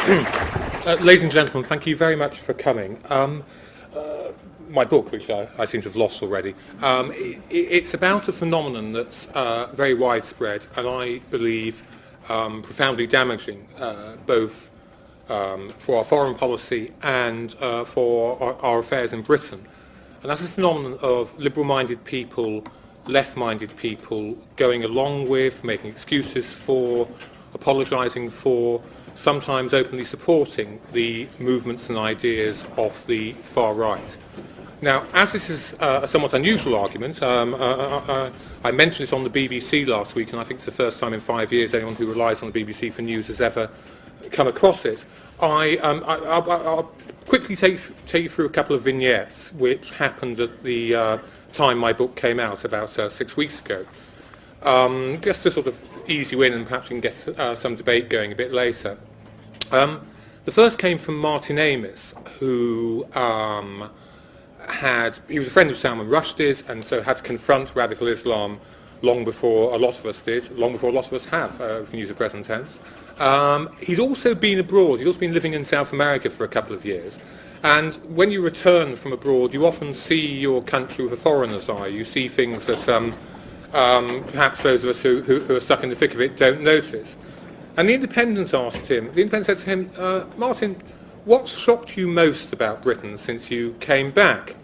Ladies and gentlemen, thank you very much for coming. My book, which I seem to have lost already, it's about a phenomenon that's very widespread and I believe profoundly damaging, both for our foreign policy and for our affairs in Britain. And that's a phenomenon of liberal-minded people, left-minded people going along with, making excuses for, apologising for, sometimes openly supporting the movements and ideas of the far right. Now, as this is a somewhat unusual argument, I mentioned it on the BBC last week, and I think it's the first time in 5 years anyone who relies on the BBC for news has ever come across it. I'll quickly take you through a couple of vignettes which happened at the time my book came out, about 6 weeks ago. Just to sort of ease you in, and perhaps we can get some debate going a bit later. The first came from Martin Amis, who he was a friend of Salman Rushdie's, and so had to confront radical Islam long before a lot of us did, long before a lot of us have, if we can use the present tense. He's also been abroad. He's also been living in South America for a couple of years. And when you return from abroad, you often see your country with a foreigner's eye. You see things that perhaps those of us who are stuck in the thick of it don't notice. And the Independent said to him, Martin, what shocked you most about Britain since you came back?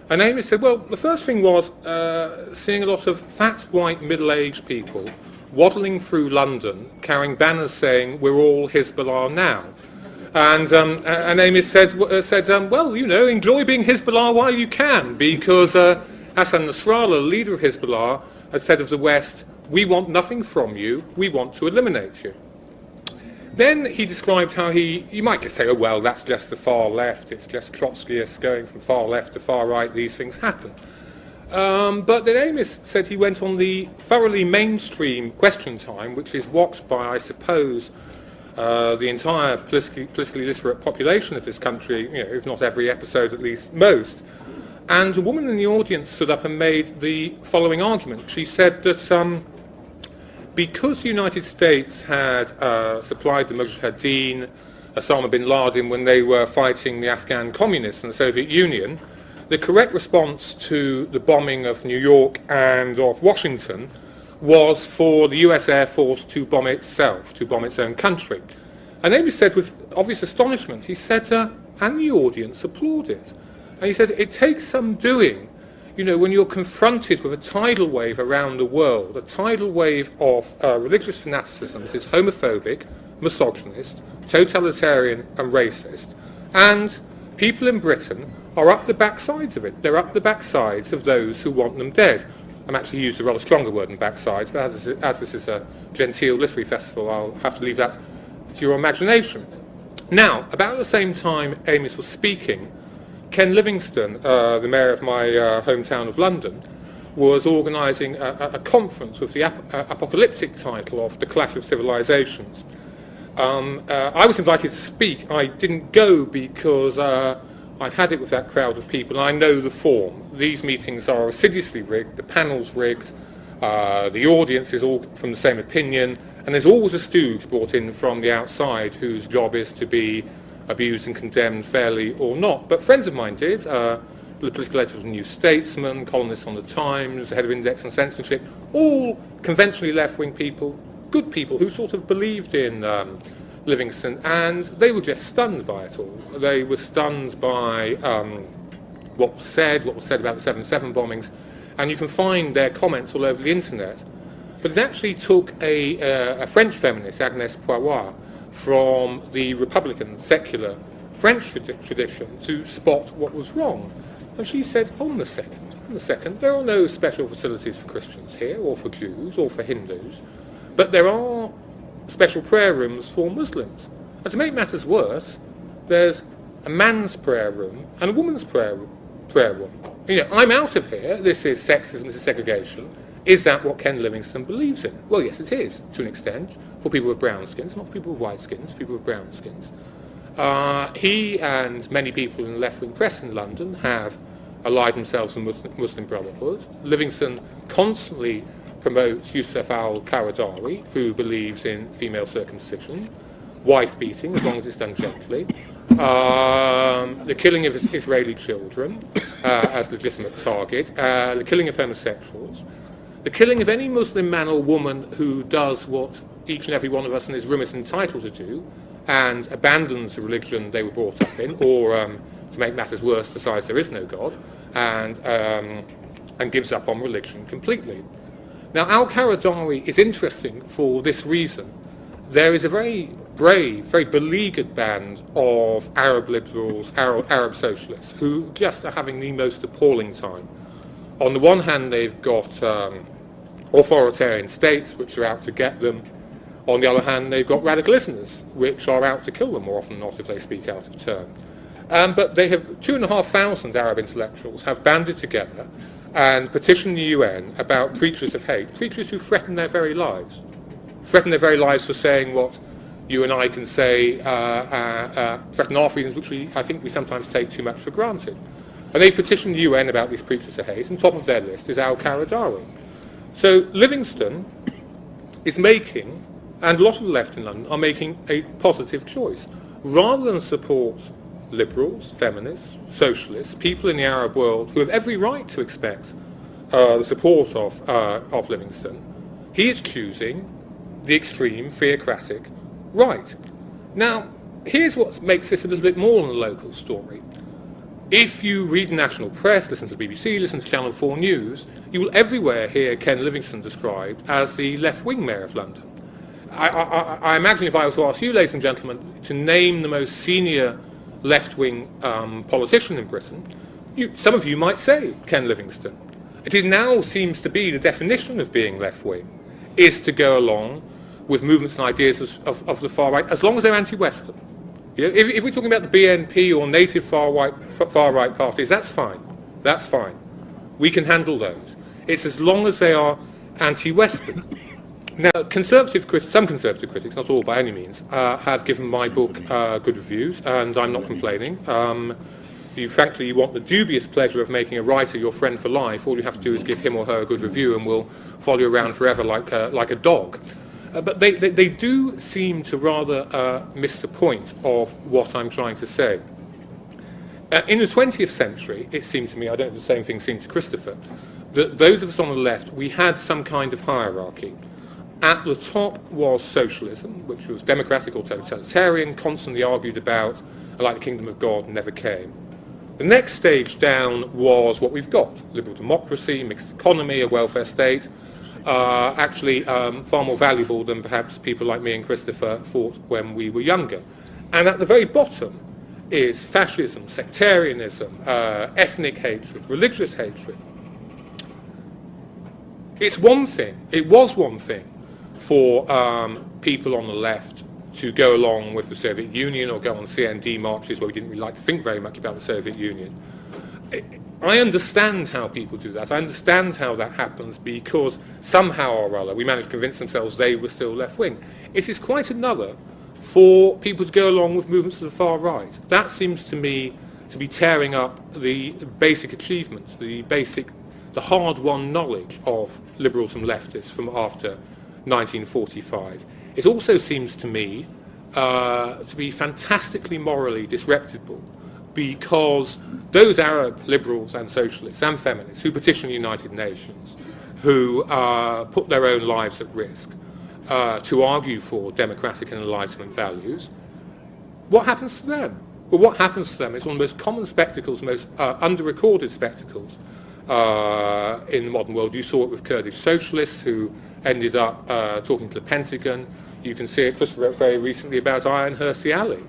And Amis said, well, the first thing was seeing a lot of fat, white, middle-aged people waddling through London, carrying banners saying, we're all Hezbollah now. And Amis said, well, you know, enjoy being Hezbollah while you can, because Hassan Nasrallah, leader of Hezbollah, has said of the West, we want nothing from you, we want to eliminate you. Then he described how you might just say, oh well, that's just the far left, it's just Trotskyists going from far left to far right, these things happen. But then Amis said he went on the thoroughly mainstream Question Time, which is watched by, I suppose, the entire politically literate population of this country, you know, if not every episode, at least most. And a woman in the audience stood up and made the following argument. She said that because the United States had supplied the Mujahideen, Osama bin Laden, when they were fighting the Afghan communists in the Soviet Union, the correct response to the bombing of New York and of Washington was for the US Air Force to bomb itself, to bomb its own country. And Amis said with obvious astonishment, he said, and the audience applauded. And he said, it takes some doing, you know, when you're confronted with a tidal wave around the world, a tidal wave of religious fanaticism that is homophobic, misogynist, totalitarian and racist, and people in Britain are up the backsides of it. They're up the backsides of those who want them dead. I'm actually used a rather stronger word than backsides, but as this is a genteel literary festival, I'll have to leave that to your imagination. Now, about the same time Amis was speaking, Ken Livingstone, the mayor of my hometown of London, was organising a conference with the apocalyptic title of The Clash of Civilizations. I was invited to speak. I didn't go because I've had it with that crowd of people, and I know the form. These meetings are assiduously rigged, the panel's rigged, the audience is all from the same opinion, and there's always a stooge brought in from the outside whose job is to be abused and condemned fairly or not. But friends of mine did, the political editor of the New Statesman, columnists on the Times, the head of Index and Censorship, all conventionally left-wing people, good people who sort of believed in Livingstone, and they were just stunned by it all. They were stunned by what was said about the 7/7 bombings, and you can find their comments all over the internet. But it actually took a French feminist, Agnès Poirois, from the Republican, secular French tradition to spot what was wrong. And she said, hold on a second, there are no special facilities for Christians here, or for Jews, or for Hindus, but there are special prayer rooms for Muslims. And to make matters worse, there's a man's prayer room and a woman's prayer room. You know, I'm out of here, this is sexism, this is segregation. Is that what Ken Livingstone believes in? Well, yes, it is, to an extent, for people with brown skins, not for people with white skins, people with brown skins. He and many people in the left-wing press in London have allied themselves with the Muslim Brotherhood. Livingstone constantly promotes Yusuf al-Qaradari, who believes in female circumcision. wife-beating, as long as it's done gently, the killing of Israeli children as legitimate target, the killing of homosexuals, the killing of any Muslim man or woman who does what each and every one of us in this room is entitled to do and abandons the religion they were brought up in, or to make matters worse, decides there is no God, and gives up on religion completely. Now, al-Qaradawi is interesting for this reason. There is a very brave, very beleaguered band of Arab liberals, Arab socialists, who just are having the most appalling time. On the one hand, they've got authoritarian states which are out to get them. On the other hand, they've got radical Islamists which are out to kill them more often than not if they speak out of turn. But they have 2,500 Arab intellectuals have banded together and petitioned the UN about preachers of hate, preachers who threaten their very lives for saying what you and I can say, threaten our freedoms, which I think we sometimes take too much for granted. And they've petitioned the UN about these preachers of hate, and top of their list is al-Qaradawi. So Livingston is making, and a lot of the left in London are making, a positive choice. Rather than support liberals, feminists, socialists, people in the Arab world who have every right to expect the support of Livingston, he is choosing the extreme theocratic right. Now, here's what makes this a little bit more than a local story. If you read the national press, listen to the BBC, listen to Channel 4 News, you will everywhere hear Ken Livingstone described as the left-wing mayor of London. I imagine if I was to ask you, ladies and gentlemen, to name the most senior left-wing politician in Britain, some of you might say Ken Livingstone. It now seems to be the definition of being left-wing, is to go along with movements and ideas of the far right, as long as they're anti-Western. You know, if we're talking about the BNP or native far right parties, that's fine. That's fine. We can handle those. It's as long as they are anti-Western. Now, some conservative critics, not all by any means, have given my book good reviews, and I'm not complaining. Frankly, you want the dubious pleasure of making a writer your friend for life. All you have to do is give him or her a good review, and we'll follow you around forever like a dog. But they do seem to rather miss the point of what I'm trying to say. In the 20th century, it seemed to me, I don't know if the same thing seemed to Christopher, that those of us on the left, we had some kind of hierarchy. At the top was socialism, which was democratic or totalitarian, constantly argued about, like the kingdom of God, never came. The next stage down was what we've got, liberal democracy, mixed economy, a welfare state, actually far more valuable than perhaps people like me and Christopher thought when we were younger. And at the very bottom is fascism, sectarianism, ethnic hatred, religious hatred. It was one thing for people on the left to go along with the Soviet Union or go on CND marches where we didn't really like to think very much about the Soviet Union. I understand how people do that. I understand how that happens because somehow or other we managed to convince themselves they were still left-wing. It is quite another for people to go along with movements to the far right. That seems to me to be tearing up the basic achievements, the hard-won knowledge of liberals and leftists from after 1945. It also seems to me to be fantastically morally disreputable because those Arab liberals and socialists and feminists who petition the United Nations, who put their own lives at risk to argue for democratic and enlightenment values, what happens to them? Well, what happens to them is one of the most common spectacles, most under-recorded spectacles in the modern world. You saw it with Kurdish socialists who ended up talking to the Pentagon. You can see it, Christopher wrote very recently about Ayaan Hirsi Ali,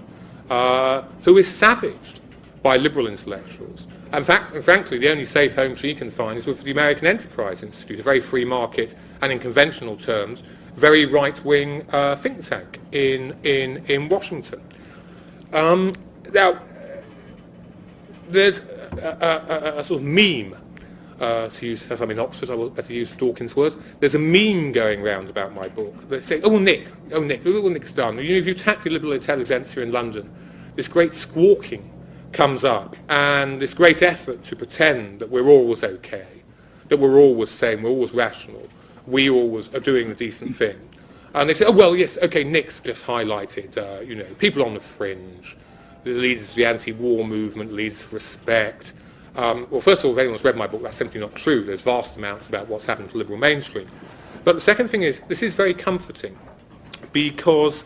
who is savaged by liberal intellectuals. And frankly, the only safe home she can find is with the American Enterprise Institute, a very free market and, in conventional terms, very right-wing think tank in Washington. Now, there's a sort of meme, to use, as I'm in Oxford, I will better use Dawkins' words. There's a meme going round about my book that says, oh Nick, look what Nick's done. You know, if you attack the liberal intelligentsia in London, this great squawking comes up, and this great effort to pretend that we're always okay, that we're always sane, we're always rational, we always are doing the decent thing. And they say, oh, well, yes, okay, Nick's just highlighted, people on the fringe, the leaders of the anti-war movement, leaders of respect. Well, first of all, if anyone's read my book, that's simply not true. There's vast amounts about what's happened to liberal mainstream. But the second thing is, this is very comforting, because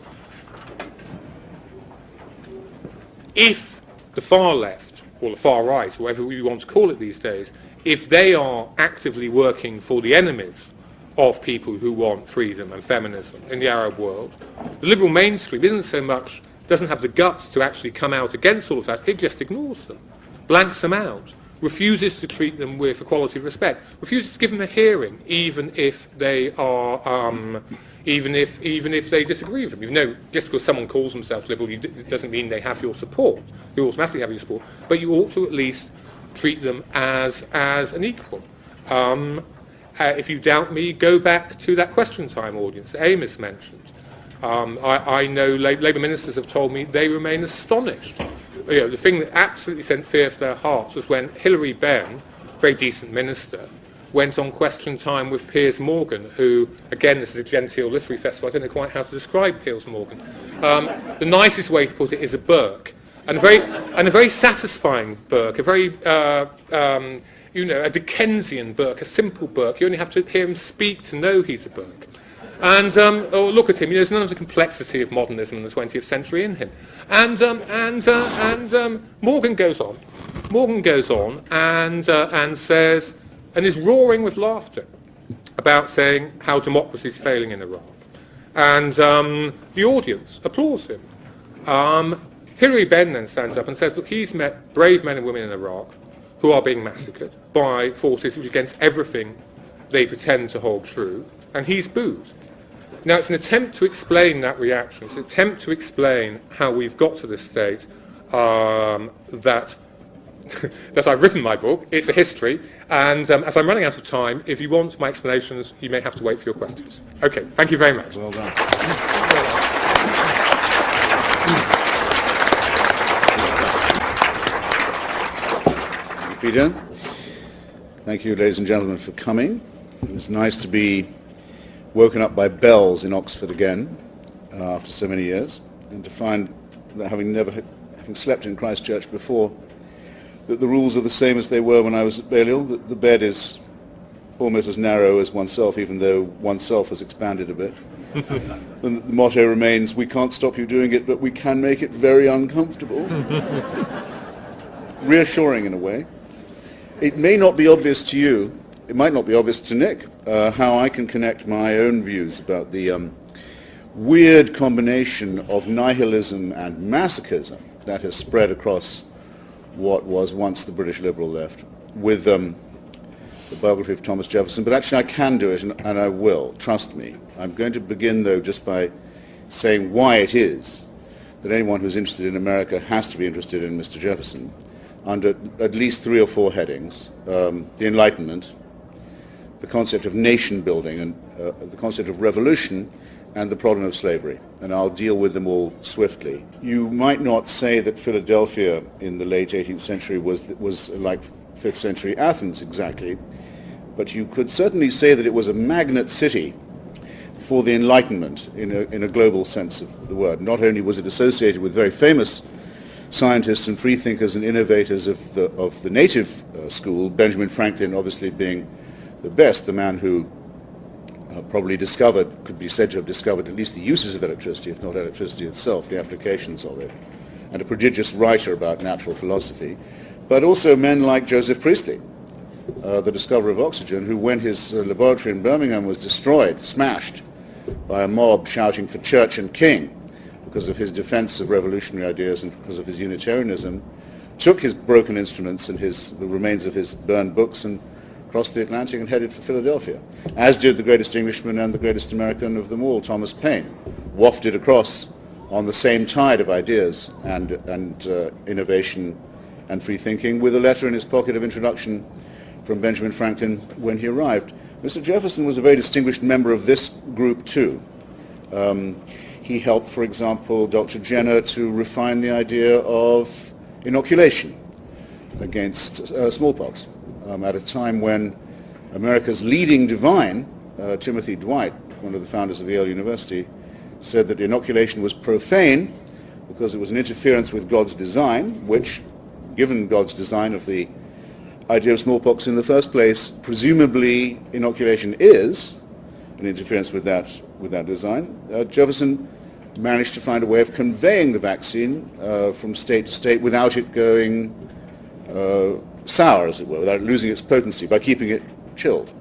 if the far left, or the far right, or whatever we want to call it these days, if they are actively working for the enemies of people who want freedom and feminism in the Arab world, the liberal mainstream doesn't have the guts to actually come out against all of that. It just ignores them, blanks them out, refuses to treat them with equality of respect, refuses to give them a hearing, even if they are, even if they disagree with them. You know, just because someone calls themselves liberal, it doesn't mean they have your support. They automatically have your support, but you ought to at least treat them as an equal. If you doubt me, go back to that question time audience that Amos mentioned. I know Labour ministers have told me they remain astonished. The thing that absolutely sent fear to their hearts was when Hilary Benn, very decent minister, went on Question Time with Piers Morgan, who, again, this is a genteel literary festival. I don't know quite how to describe Piers Morgan. The nicest way to put it is a Burke, and a very satisfying Burke, a very a Dickensian Burke, a simple Burke. You only have to hear him speak to know he's a Burke. And look at him. There's none of the complexity of modernism in the 20th century in him. And Morgan goes on. Morgan goes on and says, and is roaring with laughter about saying how democracy is failing in Iraq. And the audience applauds him. Hilary Benn then stands up and says, look, he's met brave men and women in Iraq who are being massacred by forces which are against everything they pretend to hold true, and he's booed. Now, it's an attempt to explain that reaction. It's an attempt to explain how we've got to this state that I've written my book. It's a history. And as I'm running out of time, if you want my explanations, you may have to wait for your questions. Okay, thank you very much. Well done. Thank you, Peter. Thank you, ladies and gentlemen, for coming. It's nice to be woken up by bells in Oxford again after so many years, and to find that having slept in Christchurch before, that the rules are the same as they were when I was at Balliol, that the bed is almost as narrow as oneself, even though oneself has expanded a bit. And the motto remains, we can't stop you doing it, but we can make it very uncomfortable. Reassuring in a way. It may not be obvious to you, it might not be obvious to Nick, how I can connect my own views about the weird combination of nihilism and masochism that has spread across what was once the British liberal left with the biography of Thomas Jefferson. But actually I can do it, and I will, trust me. I'm going to begin, though, just by saying why it is that anyone who's interested in America has to be interested in Mr. Jefferson, under at least 3 or 4 headings: the Enlightenment, the concept of nation building, and the concept of revolution, and the problem of slavery. And I'll deal with them all swiftly. You might not say that Philadelphia in the late 18th century was like 5th century Athens exactly, but you could certainly say that it was a magnet city for the Enlightenment in a global sense of the word. Not only was it associated with very famous scientists and freethinkers and innovators of the native school, Benjamin Franklin obviously being the best, the man who probably could be said to have discovered at least the uses of electricity, if not electricity itself, the applications of it, and a prodigious writer about natural philosophy, but also men like Joseph Priestley, the discoverer of oxygen, who, when his laboratory in Birmingham was destroyed, smashed by a mob shouting for church and king because of his defense of revolutionary ideas and because of his Unitarianism, took his broken instruments and the remains of his burned books and crossed the Atlantic and headed for Philadelphia, as did the greatest Englishman and the greatest American of them all, Thomas Paine, wafted across on the same tide of ideas and innovation and free thinking, with a letter in his pocket of introduction from Benjamin Franklin when he arrived. Mr. Jefferson was a very distinguished member of this group too. He helped, for example, Dr. Jenner to refine the idea of inoculation against smallpox at a time when America's leading divine, Timothy Dwight, one of the founders of Yale University, said that inoculation was profane because it was an interference with God's design, which, given God's design of the idea of smallpox in the first place, presumably inoculation is an interference with that design. Jefferson managed to find a way of conveying the vaccine from state to state without it going sour, as it were, without losing its potency, by keeping it chilled.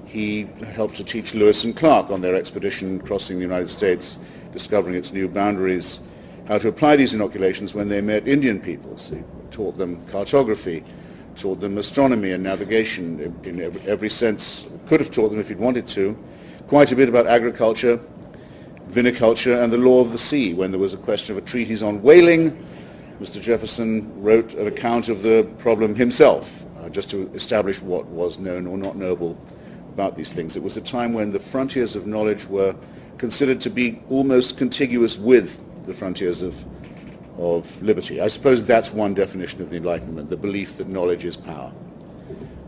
He helped to teach Lewis and Clark on their expedition crossing the United States, discovering its new boundaries, how to apply these inoculations when they met Indian peoples. He taught them cartography, taught them astronomy and navigation in every sense, could have taught them if he'd wanted to, quite a bit about agriculture, viniculture, and the law of the sea. When there was a question of a treatise on whaling, Mr. Jefferson wrote an account of the problem himself, just to establish what was known or not knowable about these things. It was a time when the frontiers of knowledge were considered to be almost contiguous with the frontiers of liberty. I suppose that's one definition of the Enlightenment, the belief that knowledge is power,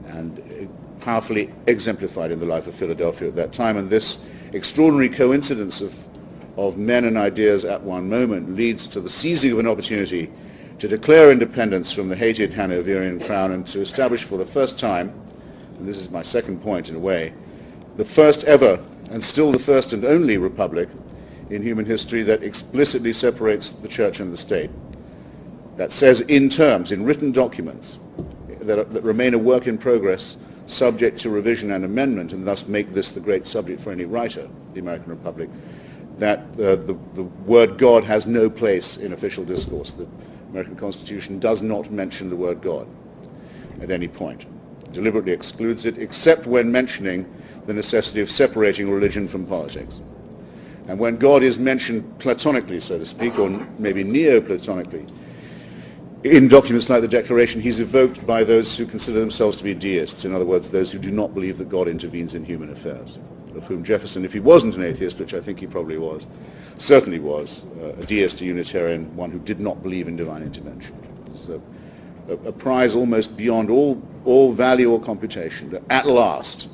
and powerfully exemplified in the life of Philadelphia at that time. And this extraordinary coincidence of men and ideas at one moment leads to the seizing of an opportunity to declare independence from the hated Hanoverian crown and to establish for the first time, and this is my second point in a way, the first ever and still the first and only republic in human history that explicitly separates the church and the state, that says in terms, in written documents, that remain a work in progress, subject to revision and amendment, and thus make this the great subject for any writer, the American Republic, that the word God has no place in official discourse. The American Constitution does not mention the word God at any point. It deliberately excludes it, except when mentioning the necessity of separating religion from politics. And when God is mentioned platonically, so to speak, or maybe neo-platonically, in documents like the Declaration, he's evoked by those who consider themselves to be deists, in other words, those who do not believe that God intervenes in human affairs, of whom Jefferson, if he wasn't an atheist, which I think he probably was, certainly was, a deist, a Unitarian, one who did not believe in divine intervention. It's a prize almost beyond all value or computation, that at last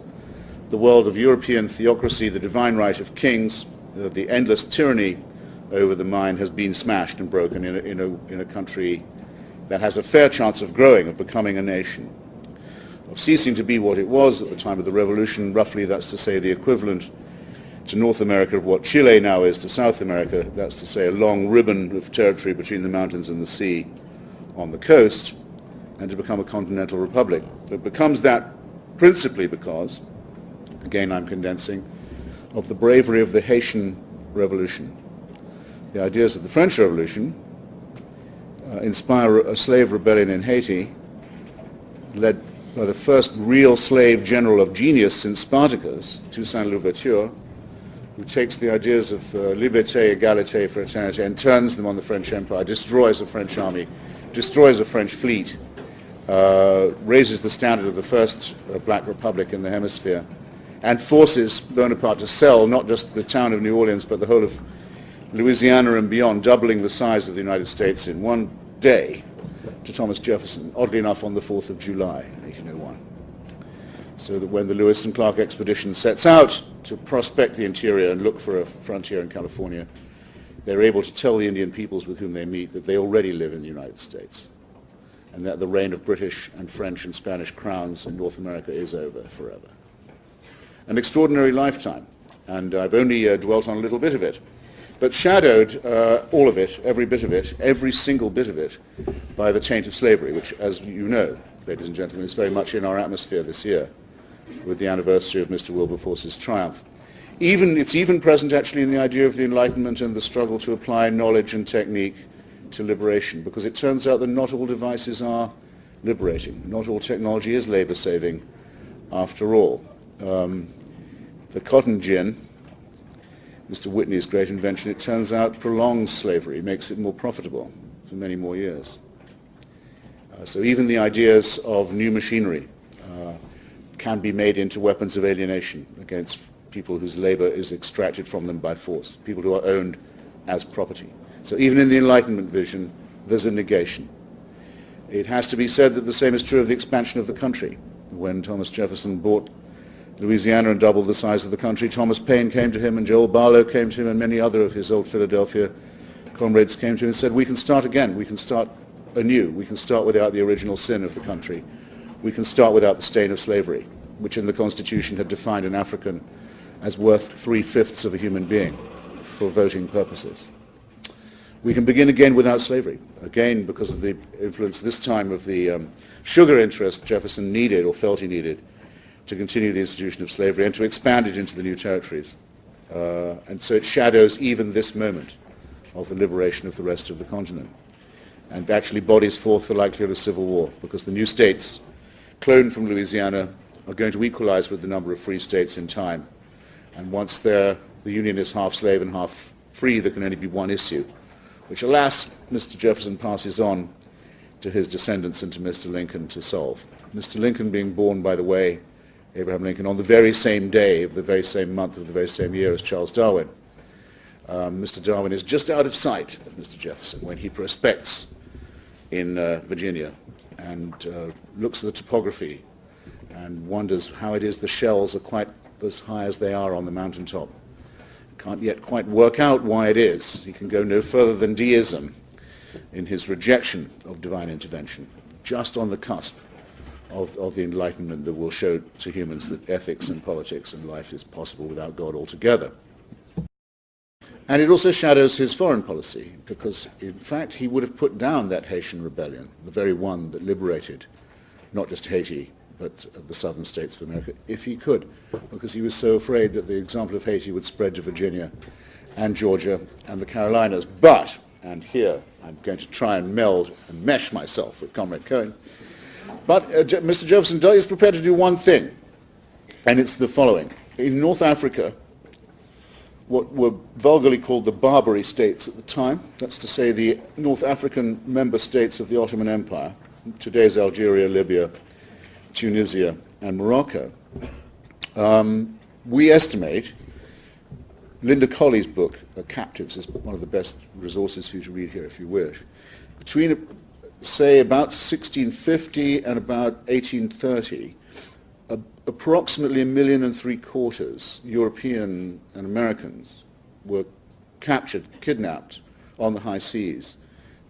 the world of European theocracy, the divine right of kings, the endless tyranny over the mind has been smashed and broken in a country that has a fair chance of growing, of becoming a nation, of ceasing to be what it was at the time of the Revolution. Roughly, that's to say the equivalent to North America of what Chile now is to South America. That's to say a long ribbon of territory between the mountains and the sea on the coast, and to become a continental republic. It becomes that principally because, again I'm condensing, of the bravery of the Haitian Revolution. The ideas of the French Revolution inspire a slave rebellion in Haiti, led by the first real slave general of genius since Spartacus, Toussaint Louverture, who takes the ideas of liberté, égalité, fraternité, and turns them on the French Empire, destroys a French army, destroys a French fleet, raises the standard of the first black republic in the hemisphere, and forces Bonaparte to sell not just the town of New Orleans, but the whole of Louisiana and beyond, doubling the size of the United States in one day, to Thomas Jefferson, oddly enough on the 4th of July, 1801. So that when the Lewis and Clark expedition sets out to prospect the interior and look for a frontier in California, they're able to tell the Indian peoples with whom they meet that they already live in the United States, and that the reign of British and French and Spanish crowns in North America is over forever. An extraordinary lifetime, and I've only dwelt on a little bit of it, but shadowed all of it, every bit of it, every single bit of it, by the taint of slavery, which, as you know, ladies and gentlemen, is very much in our atmosphere this year, with the anniversary of Mr. Wilberforce's triumph. It's even present actually in the idea of the Enlightenment and the struggle to apply knowledge and technique to liberation, because it turns out that not all devices are liberating. Not all technology is labor-saving after all. The cotton gin, Mr. Whitney's great invention, it turns out prolongs slavery, makes it more profitable for many more years. So even the ideas of new machinery can be made into weapons of alienation against people whose labor is extracted from them by force, people who are owned as property. So even in the Enlightenment vision, there's a negation. It has to be said that the same is true of the expansion of the country. When Thomas Jefferson brought Louisiana and doubled the size of the country. Thomas Paine came to him, and Joel Barlow came to him, and many other of his old Philadelphia comrades came to him and said, we can start again, we can start anew, we can start without the original sin of the country, we can start without the stain of slavery, which in the Constitution had defined an African as worth 3/5 of a human being for voting purposes. We can begin again without slavery, again because of the influence this time of the sugar interest Jefferson needed or felt he needed to continue the institution of slavery and to expand it into the new territories. And so it shadows even this moment of the liberation of the rest of the continent and actually bodies forth the likelihood of civil war, because the new states cloned from Louisiana are going to equalize with the number of free states in time. And once the Union is half slave and half free, there can only be one issue, which, alas, Mr. Jefferson passes on to his descendants and to Mr. Lincoln to solve. Mr. Lincoln being born, by the way, Abraham Lincoln, on the very same day of the very same month of the very same year as Charles Darwin. Mr. Darwin is just out of sight of Mr. Jefferson when he prospects in Virginia and looks at the topography and wonders how it is the shells are quite as high as they are on the mountaintop. Can't yet quite work out why it is. He can go no further than deism in his rejection of divine intervention, just on the cusp of the enlightenment that will show to humans that ethics and politics and life is possible without God altogether. And it also shadows his foreign policy, because in fact he would have put down that Haitian rebellion, the very one that liberated not just Haiti, but the southern states of America, if he could, because he was so afraid that the example of Haiti would spread to Virginia and Georgia and the Carolinas. But, and here I'm going to try and meld and mesh myself with Comrade Cohen, but Mr. Jefferson is prepared to do one thing, and it's the following. In North Africa, what were vulgarly called the Barbary states at the time, that's to say the North African member states of the Ottoman Empire, today's Algeria, Libya, Tunisia, and Morocco, we estimate, Linda Colley's book, Captives, is one of the best resources for you to read here if you wish, between say about 1650 and about 1830, approximately 1.75 million European and Americans were captured, kidnapped on the high seas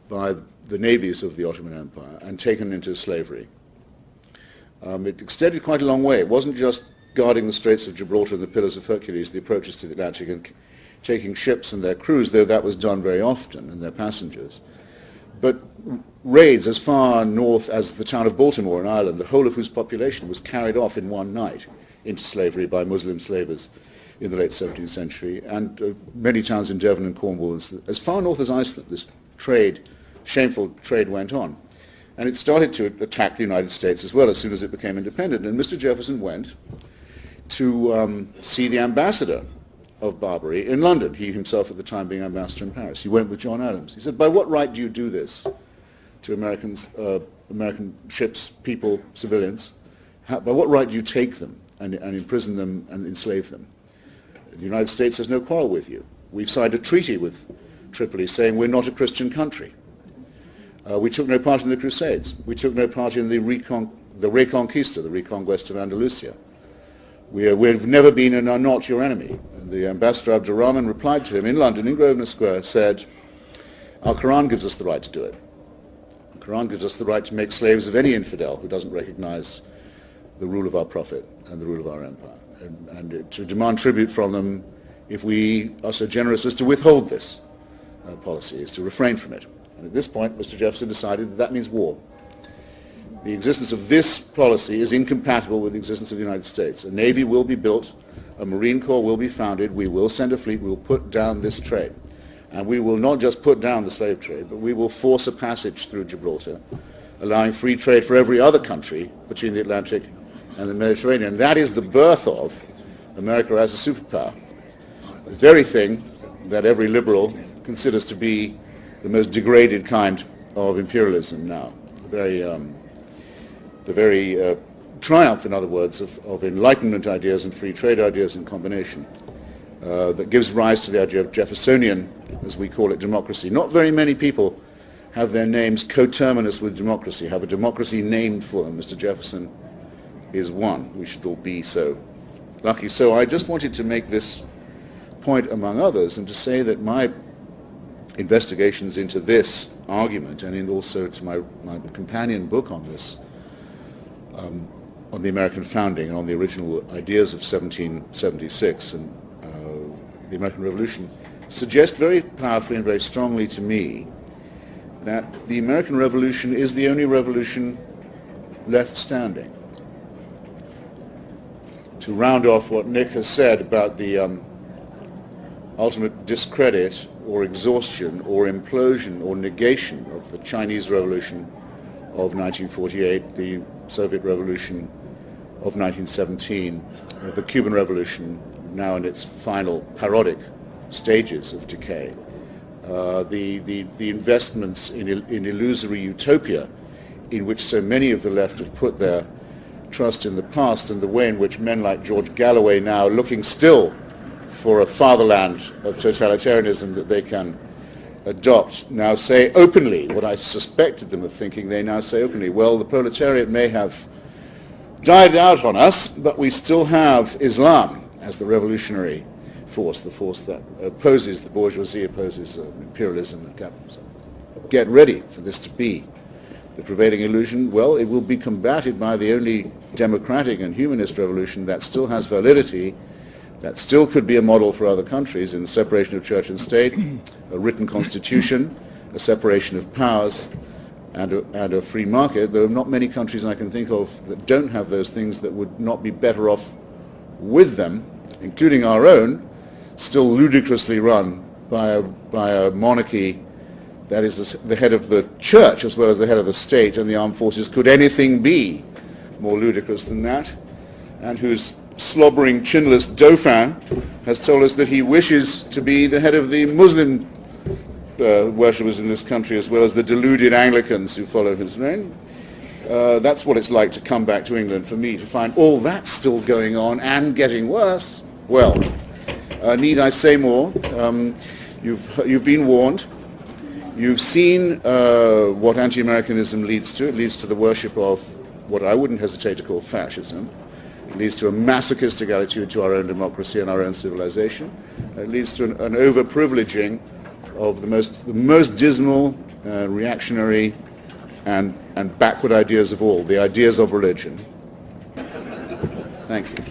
by the navies of the Ottoman Empire and taken into slavery. It extended quite a long way. It wasn't just guarding the Straits of Gibraltar and the Pillars of Hercules, the approaches to the Atlantic, and taking ships and their crews, though that was done very often, and their passengers. But raids as far north as the town of Baltimore in Ireland, the whole of whose population was carried off in one night into slavery by Muslim slavers in the late 17th century, and many towns in Devon and Cornwall, as far north as Iceland, this trade, shameful trade, went on. And it started to attack the United States as well as soon as it became independent. And Mr. Jefferson went to see the ambassador of Barbary in London, he himself at the time being ambassador in Paris. He went with John Adams. He said, by what right do you do this to Americans, American ships, people, civilians? By what right do you take them and imprison them and enslave them? The United States has no quarrel with you. We've signed a treaty with Tripoli saying we're not a Christian country. We took no part in the Crusades. We took no part in the Reconquista, the reconquest of Andalusia. We've never been and are not your enemy. And the ambassador Abdurrahman replied to him in London, in Grosvenor Square, said, our Quran gives us the right to do it. The Quran gives us the right to make slaves of any infidel who doesn't recognize the rule of our prophet and the rule of our empire, and to demand tribute from them if we are so generous as to withhold this policy, is to refrain from it. And at this point, Mr. Jefferson decided that that means war. The existence of this policy is incompatible with the existence of the United States. A navy will be built, a Marine Corps will be founded, we will send a fleet, we will put down this trade. And we will not just put down the slave trade, but we will force a passage through Gibraltar, allowing free trade for every other country between the Atlantic and the Mediterranean. That is the birth of America as a superpower. The very thing that every liberal considers to be the most degraded kind of imperialism now. The very triumph, in other words, of Enlightenment ideas and free trade ideas in combination that gives rise to the idea of Jeffersonian, as we call it, democracy. Not very many people have their names coterminous with democracy, have a democracy named for them. Mr. Jefferson is one. We should all be so lucky. So I just wanted to make this point among others and to say that my investigations into this argument and also to my companion book on this, on the American founding, on the original ideas of 1776 and the American Revolution, suggest very powerfully and very strongly to me that the American Revolution is the only revolution left standing. To round off what Nick has said about the ultimate discredit or exhaustion or implosion or negation of the Chinese Revolution of 1948, the Soviet Revolution of 1917, the Cuban Revolution now in its final parodic stages of decay, the investments in illusory utopia in which so many of the left have put their trust in the past, and the way in which men like George Galloway, now looking still for a fatherland of totalitarianism that they can adopt, now say openly what I suspected them of thinking. They now say openly, well, the proletariat may have died out on us, but we still have Islam as the revolutionary force, the force that opposes the bourgeoisie, opposes imperialism and capitalism. Get ready for this to be the prevailing illusion. Well, it will be combated by the only democratic and humanist revolution that still has validity, that still could be a model for other countries in the separation of church and state, a written constitution, a separation of powers, and a free market. There are not many countries I can think of that don't have those things that would not be better off with them, including our own, still ludicrously run by a monarchy that is the head of the church as well as the head of the state and the armed forces. Could anything be more ludicrous than that? And whose slobbering, chinless Dauphin has told us that he wishes to be the head of the Muslim worshippers in this country as well as the deluded Anglicans who follow his reign. That's what it's like to come back to England for me, to find all that still going on and getting worse. Well, need I say more? You've been warned. You've seen what anti-Americanism leads to. It leads to the worship of what I wouldn't hesitate to call fascism. It leads to a masochistic attitude to our own democracy and our own civilization. It leads to an over-privileging of the most dismal, reactionary, and backward ideas of all, the ideas of religion. Thank you.